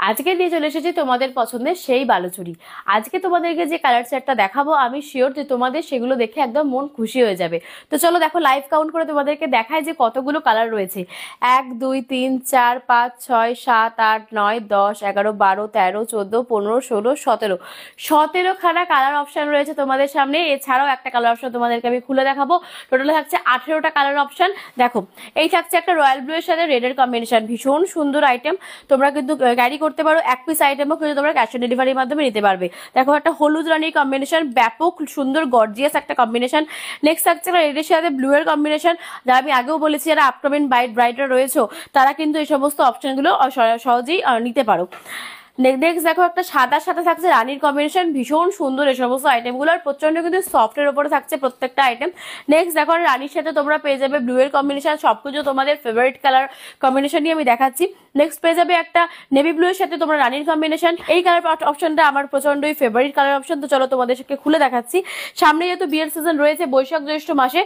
আজকে নিয়ে চলে এসেছি তোমাদের পছন্দের সেই বালুচুরি। আজকে তোমাদেরকে যে কালার সেটটা দেখাবো আমি শিওর যে তোমাদের সেগুলো দেখে একদম মন খুশি হয়ে যাবে। তো চলো দেখো, লাইভ কাউন্ট করে তোমাদেরকে দেখায় যে কতগুলো কালার রয়েছে। 1 2 3 4 5 6 7 8 9 10 11 12 13 14 15 16 17 17খানা কালার অপশন রয়েছে তোমাদের সামনে। এছাড়াও একটা কালার অপশন তোমাদেরকে আমি খুলে দেখাবো। টোটাল থাকছে 18টা কালার অপশন। দেখো, এই থাকছে একটা রয়্যাল ব্লু এর সাথে রেড এর কম্বিনেশন, ভীষণ সুন্দর আইটেম। তোমরা কিন্তু ক্যারি করতে পারো, এক পিস আইটেমও কিন্তু তোমরা ক্যাশ অন ডেলিভারির মাধ্যমে নিতে পারবে। দেখো, একটা হলুদ রানীর কম্বিনেশন, ব্যাপক সুন্দর গর্জিয়াস একটা কম্বিনেশন। নেক্সট থাকছে রেডের সাথে ব্লু এর কম্বিনেশন, যা আমি আগেও বলেছি যারা আপকামিং ব্রাইডরা রয়েছে তারা কিন্তু এই সমস্ত অপশনগুলো সহজেই নিতে পারো। নেক্সট দেখো, একটা সাদার সাথে থাকছে রানীর কম্বিনেশন, ভীষণ সুন্দর এই সমস্ত আইটেমগুলো, আর প্রচন্ড কিন্তু সফটের উপরে থাকছে প্রত্যেকটা আইটেম। নেক্সট দেখো, রানীর সাথে তোমরা পেয়ে যাবে ব্লু এর কম্বিনেশন, সবকিছু তোমাদের ফেভারিট কালার কম্বিনেশনই আমি দেখাচ্ছি। নেক্সট পেয়ে যাবে একটা নেভি ব্লু এর সাথে তোমরা রানীর কম্বিনেশন। এই কালার অপশনটা আমার প্রচন্ডই ফেভারিট কালার অপশন। তো চলো তোমাদের সাথে খুলে দেখাচ্ছি। সামনে যেহেতু বিয়ের সিজন রয়েছে বৈশাখ জ্যৈষ্ঠ মাসে,